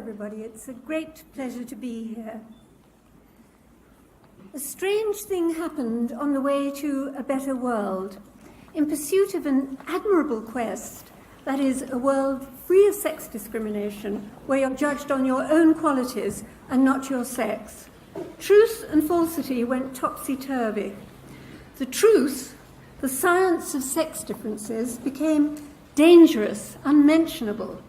everybody. It's a great pleasure to be here. A strange thing happened on the way to a better world, in pursuit of an admirable quest, that is, a world free of sex discrimination, where you're judged on your own qualities and not your sex. Truth and falsity went topsy-turvy. The truth, the science of sex differences, became dangerous, unmentionable.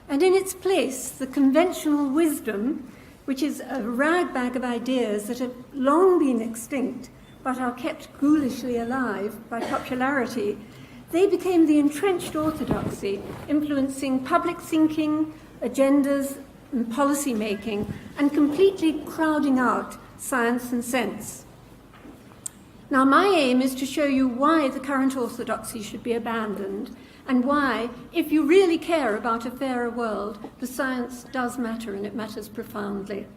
And in its place, the conventional wisdom, which is a ragbag of ideas that have long been extinct but are kept ghoulishly alive by popularity, they became the entrenched orthodoxy, influencing public thinking, agendas, and policy making, and completely crowding out science and sense. Now, my aim is to show you why the current orthodoxy should be abandoned, and why, if you really care about a fairer world, the science does matter, and it matters profoundly.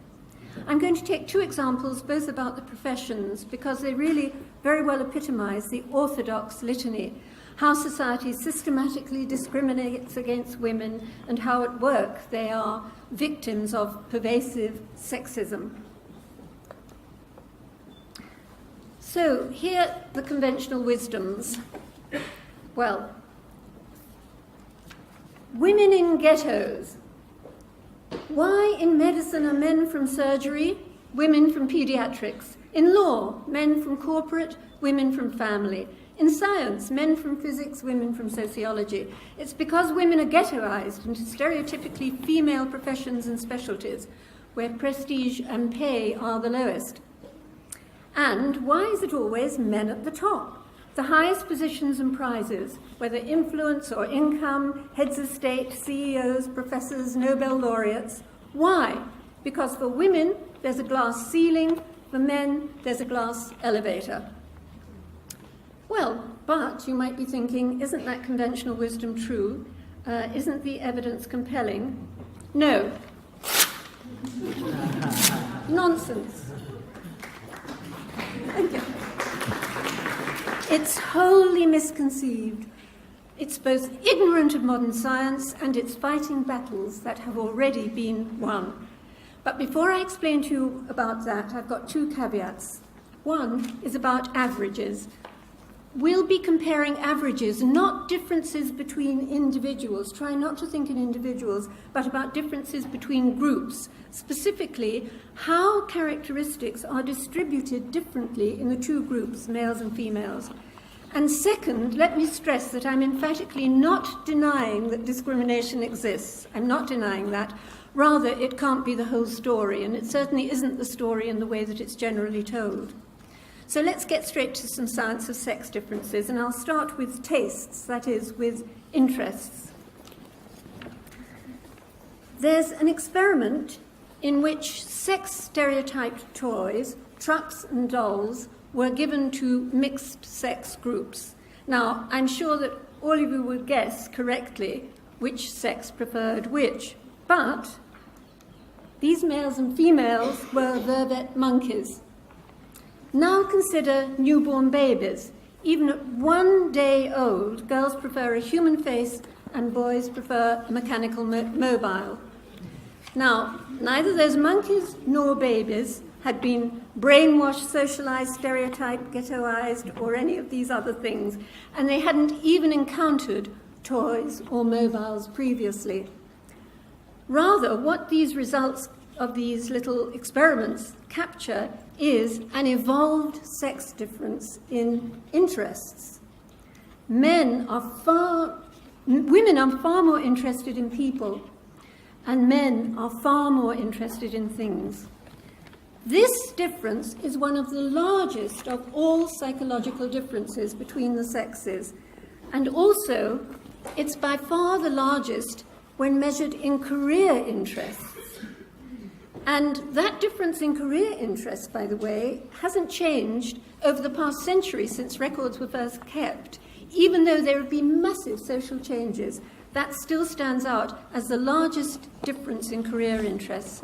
I'm going to take two examples, both about the professions, because they really very well epitomize the orthodox litany, how society systematically discriminates against women, and how at work they are victims of pervasive sexism. So here the conventional wisdoms. Well, women in ghettos. Why in medicine are men from surgery, women from pediatrics? In law, men from corporate, women from family. In science, men from physics, women from sociology. It's because women are ghettoized into stereotypically female professions and specialties, where prestige and pay are the lowest. And why is it always men at the top? The highest positions and prizes, whether influence or income, heads of state, CEOs, professors, Nobel laureates. Why? Because for women, there's a glass ceiling. For men, there's a glass elevator. Well, but you might be thinking, isn't that conventional wisdom true? Isn't the evidence compelling? No. Nonsense. Thank you. It's wholly misconceived. It's both ignorant of modern science and it's fighting battles that have already been won. But before I explain to you about that, I've got two caveats. One is about averages. We'll be comparing averages, not differences between individuals. Try not to think in individuals, but about differences between groups. Specifically, how characteristics are distributed differently in the two groups, males and females. And second, let me stress that I'm emphatically not denying that discrimination exists. I'm not denying that. Rather, it can't be the whole story, and it certainly isn't the story in the way that it's generally told. So let's get straight to some science of sex differences, and I'll start with tastes, that is, with interests. There's an experiment in which sex-stereotyped toys, trucks and dolls, were given to mixed-sex groups. Now, I'm sure that all of you will guess correctly which sex preferred which, but these males and females were vervet monkeys. Now consider newborn babies. Even at 1 day old, girls prefer a human face and boys prefer a mechanical mobile. Now, neither those monkeys nor babies had been brainwashed, socialized, stereotyped, ghettoized, or any of these other things, and they hadn't even encountered toys or mobiles previously. Rather, what these results of these little experiments capture is an evolved sex difference in interests. Women are far more interested in people, and men are far more interested in things. This difference is one of the largest of all psychological differences between the sexes, and also it's by far the largest when measured in career interests. And that difference in career interests, by the way, hasn't changed over the past century since records were first kept. Even though there have been massive social changes, that still stands out as the largest difference in career interests.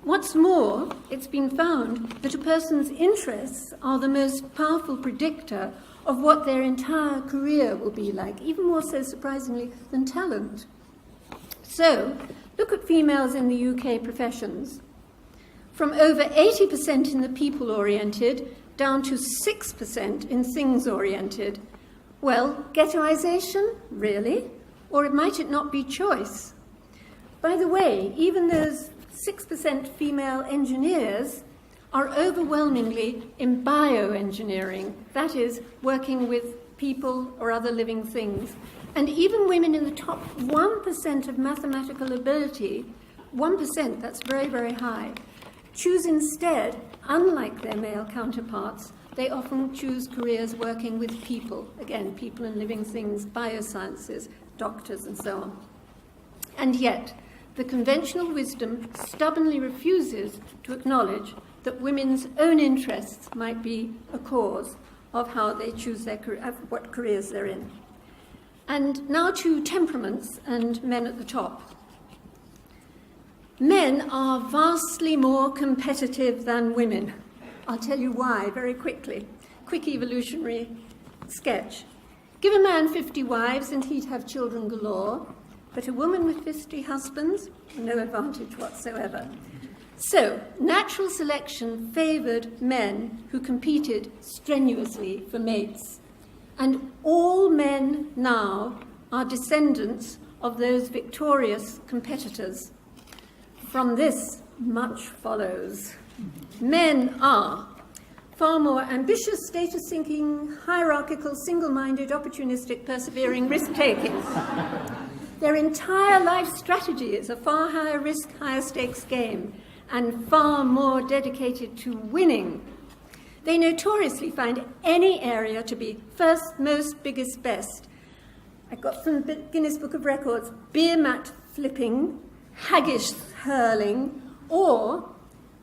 What's more, it's been found that a person's interests are the most powerful predictor of what their entire career will be like, even more so, surprisingly, than talent. So, Look at females in the UK professions. From over 80% in the people-oriented down to 6% in things-oriented. Well, ghettoization, really? Or might it not be choice? By the way, even those 6% female engineers are overwhelmingly in bioengineering, that is, working with people or other living things. And even women in the top 1% of mathematical ability, 1%, that's very, very high, choose instead, unlike their male counterparts, they often choose careers working with people, again, people and living things, biosciences, doctors, and so on. And yet, the conventional wisdom stubbornly refuses to acknowledge that women's own interests might be a cause of how they choose their career, what careers they're in. And now to temperaments and men at the top. Men are vastly more competitive than women. I'll tell you why very quickly. Quick evolutionary sketch. Give a man 50 wives and he'd have children galore, but a woman with 50 husbands, no advantage whatsoever. So, natural selection favoured men who competed strenuously for mates. And all men now are descendants of those victorious competitors. From this, much follows. Men are far more ambitious, status-seeking, hierarchical, single-minded, opportunistic, persevering, risk-taking. Their entire life strategy is a far higher risk, higher stakes game, and far more dedicated to winning. They notoriously find any area to be first, most, biggest, best. I got from the Guinness Book of Records, beer mat flipping, haggish hurling, or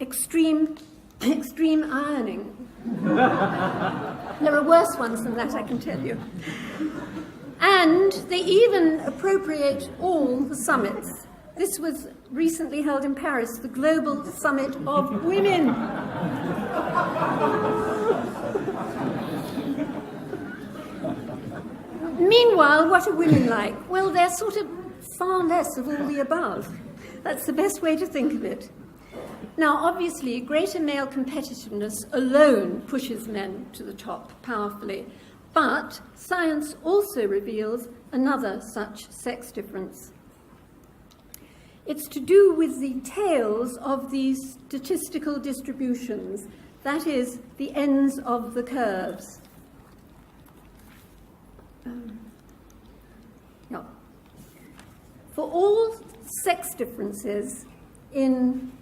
extreme ironing. There are worse ones than that, I can tell you. And they even appropriate all the summits. This was recently held in Paris, the Global Summit of Women. Meanwhile, what are women like? Well, they're sort of far less of all the above. That's the best way to think of it. Now, obviously, greater male competitiveness alone pushes men to the top powerfully. But science also reveals another such sex difference. It's to do with the tails of these statistical distributions, that is, the ends of the curves. For all sex differences in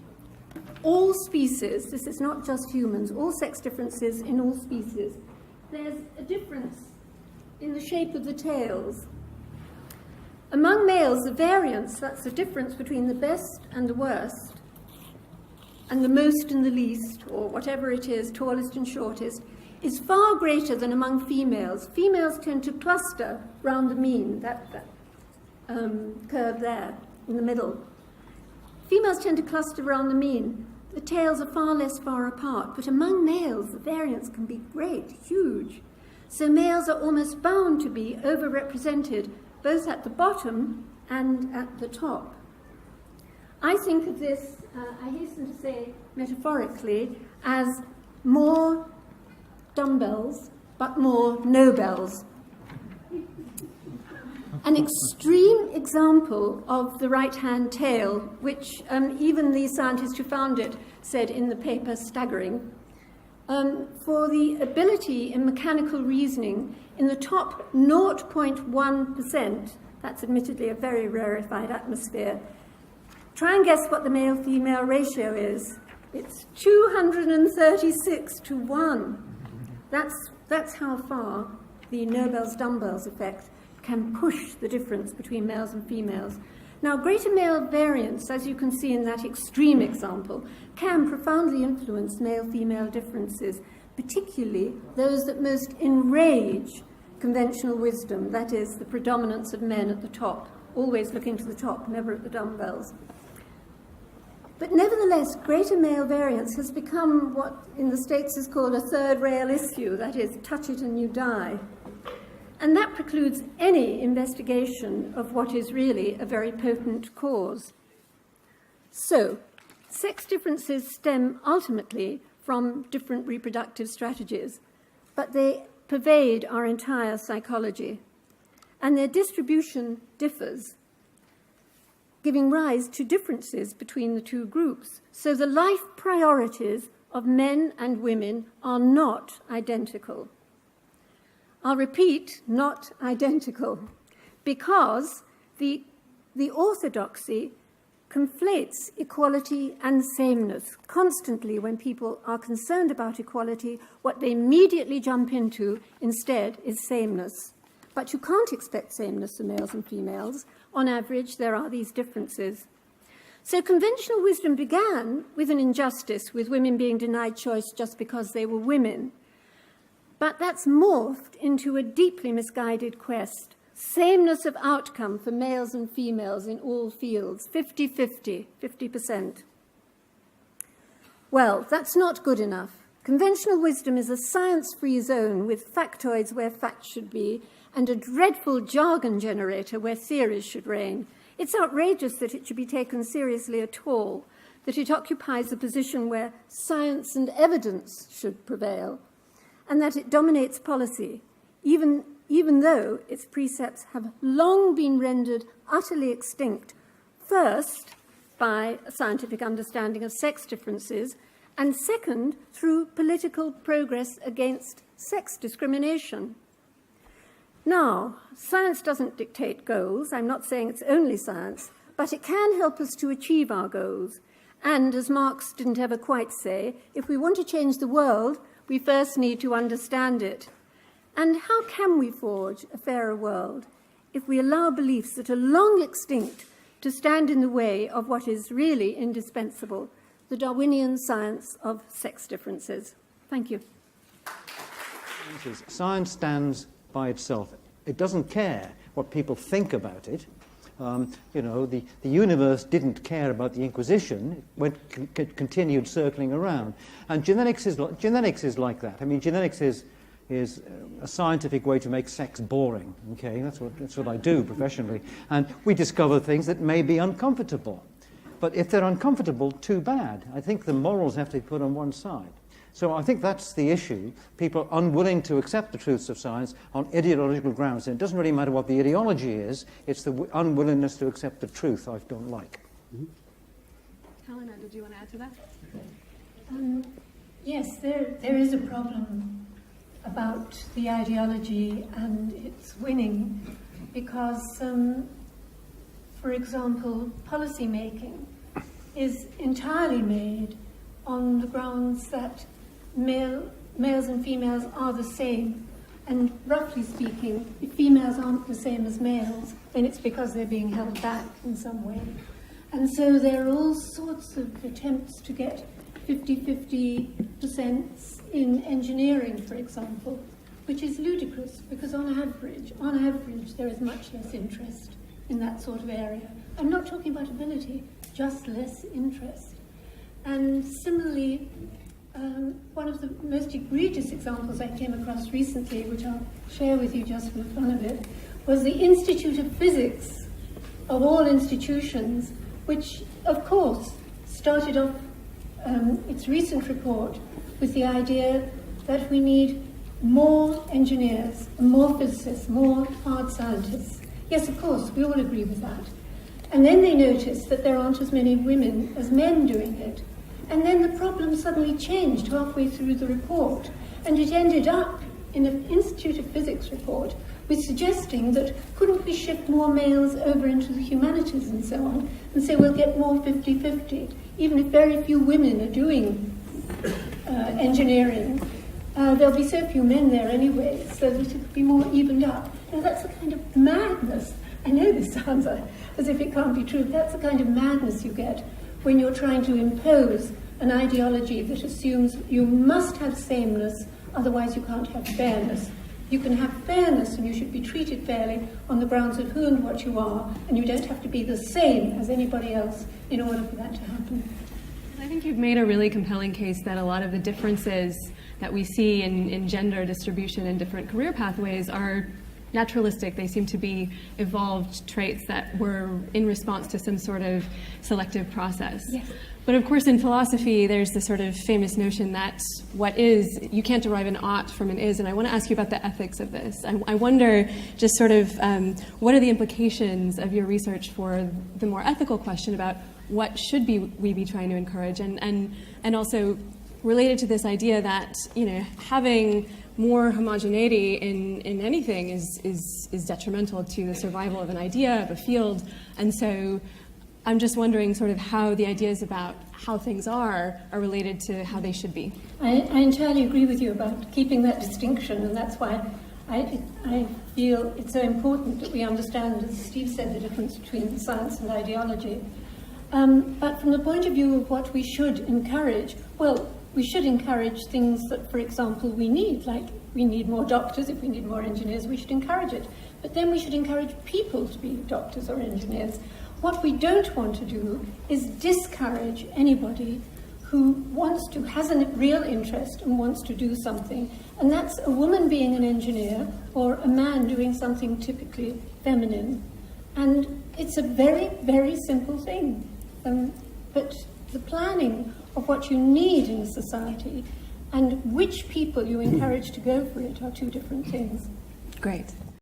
all species, this is not just humans, all sex differences in all species, there's a difference in the shape of the tails. Among males, the variance, that's the difference between the best and the worst, and the most and the least, or whatever it is, tallest and shortest, is far greater than among females. Females tend to cluster round the mean, that curve there in the middle. Females tend to cluster around the mean. The tails are far less far apart, but among males, the variance can be great, huge. So males are almost bound to be overrepresented, both at the bottom and at the top. I think of this, I hasten to say metaphorically, as more dumbbells, but more Nobels. An extreme example of the right-hand tail, which even the scientist who found it said in the paper, staggering, for the ability in mechanical reasoning in the top 0.1%, that's admittedly a very rarefied atmosphere. Try and guess what the male-female ratio is. It's 236 to 1. That's how far the Nobel's dumbbells effect can push the difference between males and females. Now, greater male variance, as you can see in that extreme example, can profoundly influence male-female differences, particularly those that most enrage conventional wisdom, that is, the predominance of men at the top, always looking to the top, never at the dumbbells. But nevertheless, greater male variance has become what in the States is called a third rail issue, that is, touch it and you die. And that precludes any investigation of what is really a very potent cause. So, sex differences stem ultimately from different reproductive strategies, but they pervade our entire psychology, and their distribution differs, giving rise to differences between the two groups. So the life priorities of men and women are not identical. I'll repeat, not identical, because the orthodoxy conflates equality and sameness. Constantly, when people are concerned about equality, what they immediately jump into instead is sameness. But you can't expect sameness for males and females. On average, there are these differences. So conventional wisdom began with an injustice, with women being denied choice just because they were women. But that's morphed into a deeply misguided quest. Sameness of outcome for males and females in all fields, 50-50, 50%. Well, that's not good enough. Conventional wisdom is a science-free zone with factoids where facts should be and a dreadful jargon generator where theories should reign. It's outrageous that it should be taken seriously at all, that it occupies a position where science and evidence should prevail, and that it dominates policy, even though its precepts have long been rendered utterly extinct, first by a scientific understanding of sex differences, and second through political progress against sex discrimination. Now, science doesn't dictate goals. I'm not saying it's only science, but it can help us to achieve our goals. And as Marx didn't ever quite say, if we want to change the world, we first need to understand it. And how can we forge a fairer world if we allow beliefs that are long extinct to stand in the way of what is really indispensable, the Darwinian science of sex differences? Thank you. Science stands by itself. It doesn't care what people think about it. The universe didn't care about the Inquisition. It continued circling around. And genetics is like that. I mean, genetics is a scientific way to make sex boring. Okay, that's what I do professionally. And we discover things that may be uncomfortable. But if they're uncomfortable, too bad. I think the morals have to be put on one side. So I think that's the issue. People are unwilling to accept the truths of science on ideological grounds. And it doesn't really matter what the ideology is. It's the unwillingness to accept the truth I don't like. Mm-hmm. Helena, did you want to add to that? Yes, there is a problem about the ideology and its winning because, for example, policy making is entirely made on the grounds that males and females are the same. And roughly speaking, if females aren't the same as males, then it's because they're being held back in some way. And so there are all sorts of attempts to get 50-50% in engineering, for example, which is ludicrous because on average, there is much less interest in that sort of area. I'm not talking about ability, just less interest. And similarly, one of the most egregious examples I came across recently, which I'll share with you just for the fun of it, was the Institute of Physics of all institutions, which, of course, started off its recent report with the idea that we need more engineers, more physicists, more hard scientists. Yes, of course, we all agree with that. And then they noticed that there aren't as many women as men doing it. And then the problem suddenly changed halfway through the report, and it ended up in an Institute of Physics report with suggesting that couldn't we shift more males over into the humanities and so on, and say we'll get more 50-50, even if very few women are doing engineering. There'll be so few men there anyway, so that it would be more evened up. Now that's a kind of madness. I know this sounds as if it can't be true, but that's the kind of madness you get when you're trying to impose an ideology that assumes you must have sameness, otherwise you can't have fairness. You can have fairness and you should be treated fairly on the grounds of who and what you are, and you don't have to be the same as anybody else in order for that to happen. I think you've made a really compelling case that a lot of the differences that we see in gender distribution and different career pathways are naturalistic. They seem to be evolved traits that were in response to some sort of selective process. Yes. But of course, in philosophy, there's the sort of famous notion that what is, you can't derive an ought from an is. And I want to ask you about the ethics of this. I wonder just sort of what are the implications of your research for the more ethical question about what should we be trying to encourage, and also related to this idea that, you know, having more homogeneity in anything is detrimental to the survival of an idea, of a field. And so I'm just wondering sort of how the ideas about how things are related to how they should be. I entirely agree with you about keeping that distinction, and that's why I feel it's so important that we understand, as Steve said, the difference between science and ideology. But from the point of view of what we should encourage, well, we should encourage things that, for example, we need, like we need more doctors. If we need more engineers, we should encourage it. But then we should encourage people to be doctors or engineers. What we don't want to do is discourage anybody who has a real interest and wants to do something. And that's a woman being an engineer or a man doing something typically feminine. And it's a very, very simple thing. But the planning of what you need in society and which people you encourage to go for it are two different things. Great.